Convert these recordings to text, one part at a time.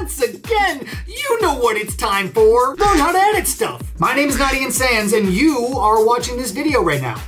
once again, you know what it's time for. Learn how to edit stuff. My name is Nadian Sands, and you are watching this video right now.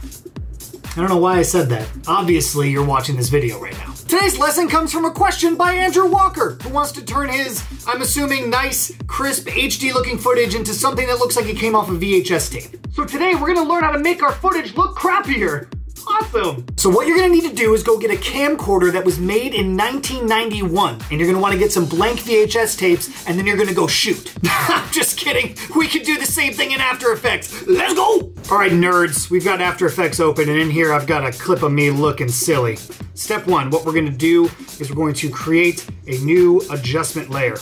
I don't know why I said that. Obviously, you're watching this video right now. Today's lesson comes from a question by Andrew Walker, who wants to turn his, I'm assuming, nice, crisp, HD-looking footage into something that looks like it came off a VHS tape. So today, we're gonna learn how to make our footage look crappier. Awesome! So what you're gonna need to do is go get a camcorder that was made in 1991, and you're gonna wanna get some blank VHS tapes, and then you're gonna go shoot. I'm just kidding. We can do the same thing in After Effects. Let's go! All right, nerds, we've got After Effects open, and in here I've got a clip of me looking silly. Step one, what we're gonna do is we're going to create a new adjustment layer.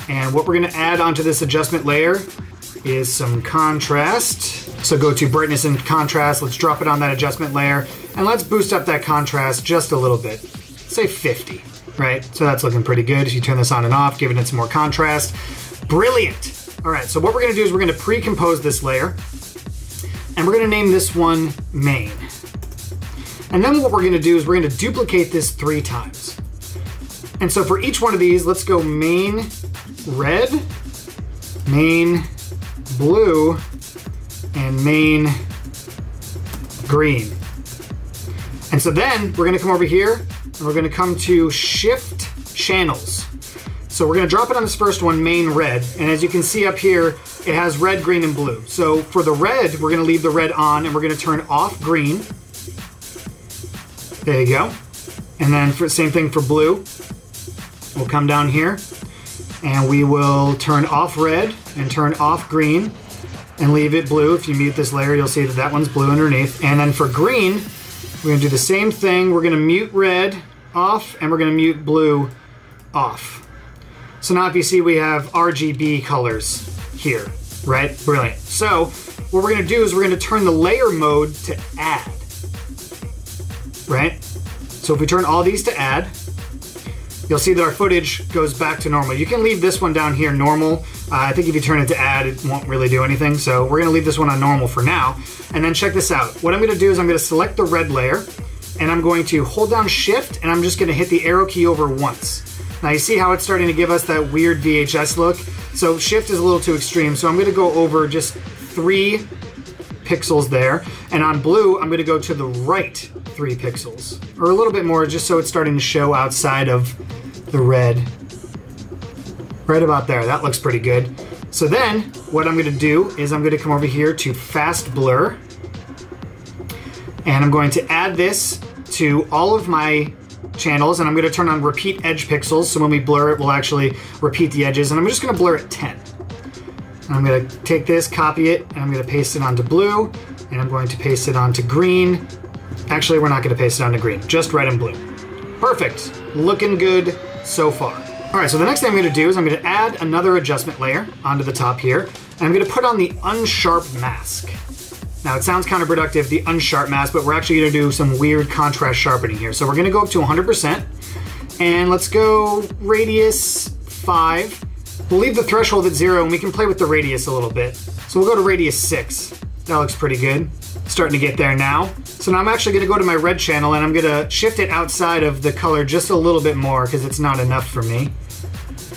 And what we're gonna add onto this adjustment layer is some contrast. So go to brightness and contrast, let's drop it on that adjustment layer, and let's boost up that contrast just a little bit. Say 50, right? So that's looking pretty good. If you turn this on and off, giving it some more contrast. Brilliant! All right, so what we're gonna do is we're gonna pre-compose this layer, and we're gonna name this one main. And then what we're gonna do is we're gonna duplicate this 3 times. And so for each one of these, let's go main red, main blue, and main green. And so then we're gonna come over here and we're gonna come to shift channels. So we're gonna drop it on this first one, main red. And as you can see up here, it has red, green, and blue. So for the red, we're gonna leave the red on and we're gonna turn off green. There you go. And then for same thing for blue. We'll come down here and we will turn off red and turn off green and leave it blue. If you mute this layer, you'll see that that one's blue underneath. And then for green, we're gonna do the same thing. We're gonna mute red off and we're gonna mute blue off. So now if you see, we have RGB colors here, right? Brilliant. So what we're gonna do is we're gonna turn the layer mode to add, right? So if we turn all these to add, you'll see that our footage goes back to normal. You can leave this one down here normal. I think if you turn it to add, it won't really do anything. So we're gonna leave this one on normal for now. And then check this out. What I'm gonna do is I'm gonna select the red layer and I'm going to hold down shift and I'm just gonna hit the arrow key over once. Now you see how it's starting to give us that weird VHS look? So shift is a little too extreme. So I'm gonna go over just 3 pixels there. And on blue, I'm gonna go to the right 3 pixels or a little bit more just so it's starting to show outside of the red. Right about there, that looks pretty good. So then, what I'm gonna do is I'm gonna come over here to fast blur, and I'm going to add this to all of my channels, and I'm gonna turn on repeat edge pixels, so when we blur it, we'll actually repeat the edges, and I'm just gonna blur at 10. And I'm gonna take this, copy it, and I'm gonna paste it onto blue, and I'm going to paste it onto green. Actually, we're not gonna paste it onto green, just red and blue. Perfect, looking good so far. All right, so the next thing I'm gonna do is I'm gonna add another adjustment layer onto the top here, and I'm gonna put on the unsharp mask. Now it sounds counterproductive, the unsharp mask, but we're actually gonna do some weird contrast sharpening here. So we're gonna go up to 100%, and let's go radius 5. We'll leave the threshold at 0, and we can play with the radius a little bit. So we'll go to radius 6. That looks pretty good. Starting to get there now. So now I'm actually gonna go to my red channel and I'm gonna shift it outside of the color just a little bit more because it's not enough for me.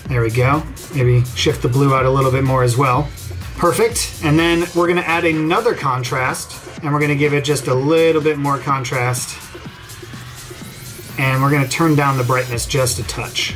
There we go. Maybe shift the blue out a little bit more as well. Perfect. And then we're gonna add another contrast and we're gonna give it just a little bit more contrast. And we're gonna turn down the brightness just a touch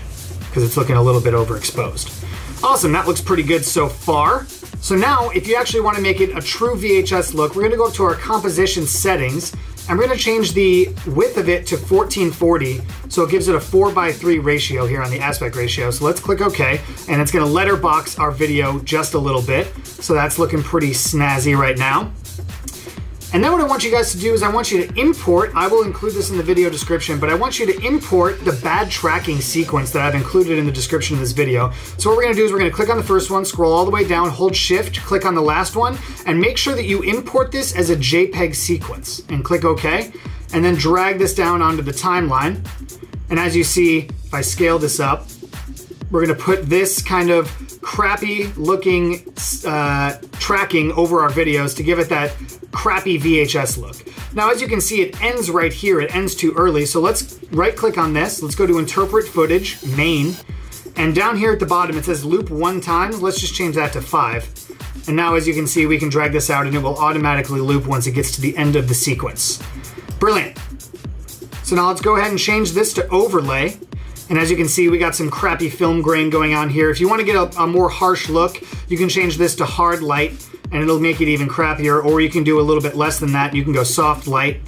because it's looking a little bit overexposed. Awesome, that looks pretty good so far. So now, if you actually want to make it a true VHS look, we're going to go up to our composition settings, and we're going to change the width of it to 1440, so it gives it a 4:3 ratio here on the aspect ratio. So let's click OK, and it's going to letterbox our video just a little bit. So that's looking pretty snazzy right now. And then what I want you guys to do is I want you to import, I will include this in the video description, but I want you to import the bad tracking sequence that I've included in the description of this video. So what we're gonna do is we're gonna click on the first one, scroll all the way down, hold shift, click on the last one, and make sure that you import this as a JPEG sequence, and click OK, and then drag this down onto the timeline. And as you see, if I scale this up, we're gonna put this kind of crappy looking tracking over our videos to give it that crappy VHS look. Now, as you can see, it ends right here. It ends too early. So let's right click on this. Let's go to interpret footage, main, And down here at the bottom, it says loop 1 time. Let's just change that to 5. And now, as you can see, we can drag this out and it will automatically loop once it gets to the end of the sequence. Brilliant. So now let's go ahead and change this to overlay. And as you can see, we got some crappy film grain going on here. If you want to get a more harsh look, you can change this to hard light and it'll make it even crappier, or you can do a little bit less than that. You can go soft light.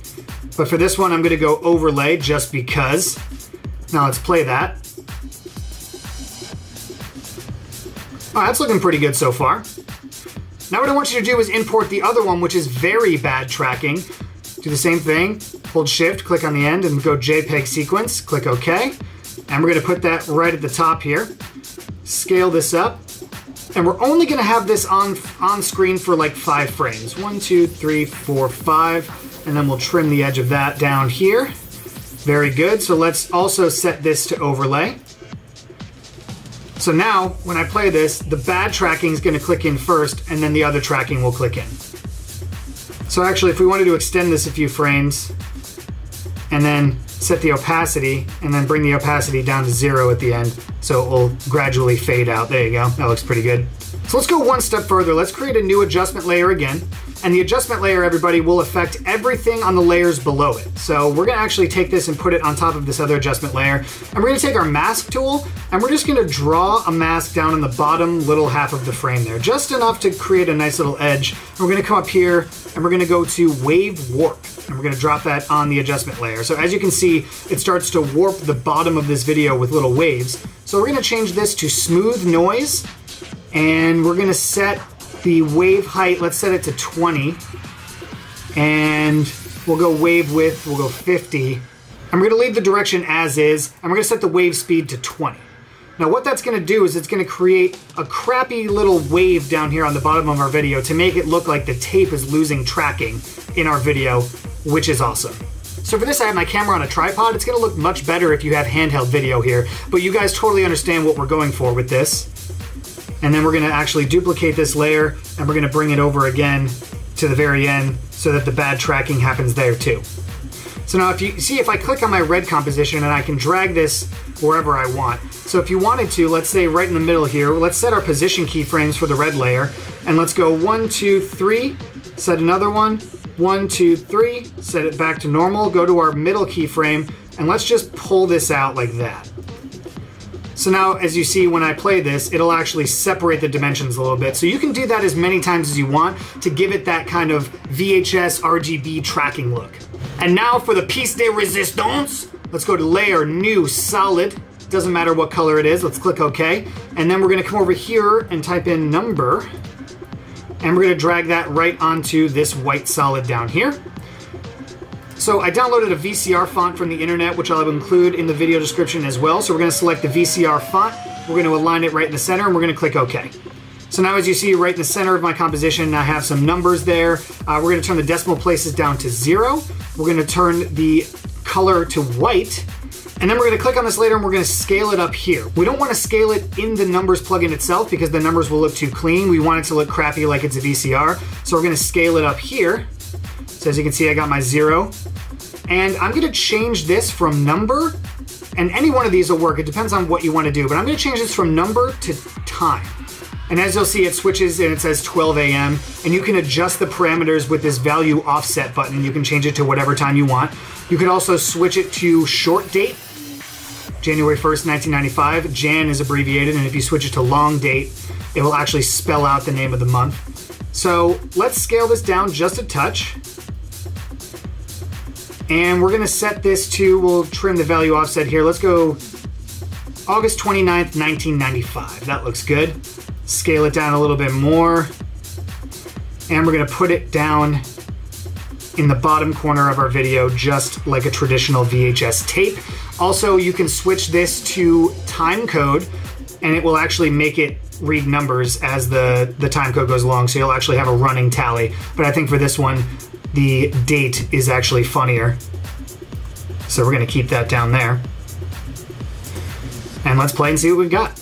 But for this one, I'm going to go overlay just because. Now let's play that. Oh, that's looking pretty good so far. Now what I want you to do is import the other one, which is very bad tracking. Do the same thing. Hold Shift, click on the end, and go JPEG sequence. Click OK. And we're going to put that right at the top here. Scale this up. And we're only going to have this on screen for like 5 frames. 1, 2, 3, 4, 5. And then we'll trim the edge of that down here. Very good. So let's also set this to overlay. So now, when I play this, the bad tracking is going to click in first, and then the other tracking will click in. So actually, if we wanted to extend this a few frames, and then set the opacity, and then bring the opacity down to 0 at the end, so it will gradually fade out. There you go. That looks pretty good. So let's go one step further. Let's create a new adjustment layer again. And the adjustment layer, everybody, will affect everything on the layers below it. So we're going to actually take this and put it on top of this other adjustment layer. And we're going to take our mask tool, and we're just going to draw a mask down in the bottom little half of the frame there. Just enough to create a nice little edge. And we're going to come up here, and we're going to go to Wave Warp. And we're going to drop that on the adjustment layer. So as you can see, it starts to warp the bottom of this video with little waves. So we're going to change this to Smooth Noise. And we're going to set the wave height, let's set it to 20, and we'll go wave width, we'll go 50, and we're going to leave the direction as is, and we're going to set the wave speed to 20. Now what that's going to do is it's going to create a crappy little wave down here on the bottom of our video to make it look like the tape is losing tracking in our video, which is awesome. So for this, I have my camera on a tripod. It's going to look much better if you have handheld video here, but you guys totally understand what we're going for with this. And then we're going to actually duplicate this layer, and we're going to bring it over again to the very end so that the bad tracking happens there too. So now if you see, if I click on my red composition and I can drag this wherever I want. So if you wanted to, let's say right in the middle here, let's set our position keyframes for the red layer, and let's go 1, 2, 3, set another one, 1, 2, 3, set it back to normal, go to our middle keyframe, and let's just pull this out like that. So now, as you see, when I play this, it'll actually separate the dimensions a little bit. So you can do that as many times as you want to give it that kind of VHS RGB tracking look. And now for the piece de resistance, let's go to Layer, New, Solid. Doesn't matter what color it is, let's click OK. And then we're gonna come over here and type in number. And we're gonna drag that right onto this white solid down here. So I downloaded a VCR font from the internet, which I'll include in the video description as well. So we're going to select the VCR font, we're going to align it right in the center, and we're going to click OK. So now as you see right in the center of my composition, I have some numbers there. We're going to turn the decimal places down to 0. We're going to turn the color to white. And then we're going to click on this later and we're going to scale it up here. We don't want to scale it in the numbers plugin itself because the numbers will look too clean. We want it to look crappy like it's a VCR. So we're going to scale it up here. So as you can see, I got my 0. And I'm going to change this from number, and any one of these will work. It depends on what you want to do, but I'm going to change this from number to time. And as you'll see, it switches and it says 12 a.m. And you can adjust the parameters with this value offset button. You can change it to whatever time you want. You could also switch it to short date, January 1st, 1995. Jan is abbreviated, and if you switch it to long date, it will actually spell out the name of the month. So let's scale this down just a touch. And we're gonna set this to, we'll trim the value offset here. Let's go August 29th, 1995. That looks good. Scale it down a little bit more. And we're gonna put it down in the bottom corner of our video, just like a traditional VHS tape. Also, you can switch this to time code, and it will actually make it read numbers as the time code goes along, so you'll actually have a running tally. But I think for this one, the date is actually funnier. So we're going to keep that down there. And let's play and see what we've got.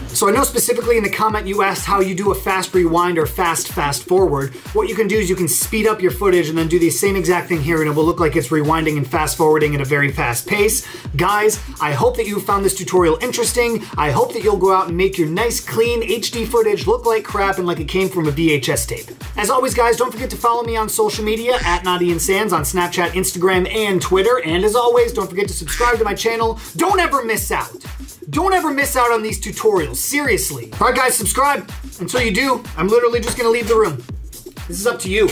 So So I know specifically in the comment you asked how you do a fast rewind or fast forward. What you can do is you can speed up your footage and then do the same exact thing here, and it will look like it's rewinding and fast forwarding at a very fast pace. Guys, I hope that you found this tutorial interesting. I hope that you'll go out and make your nice clean HD footage look like crap and like it came from a VHS tape. As always, guys, don't forget to follow me on social media at NaughtyandSans on Snapchat, Instagram, and Twitter. And as always, don't forget to subscribe to my channel. Don't ever miss out. Don't ever miss out on these tutorials, seriously. All right, guys, subscribe. Until you do, I'm literally just gonna leave the room. This is up to you.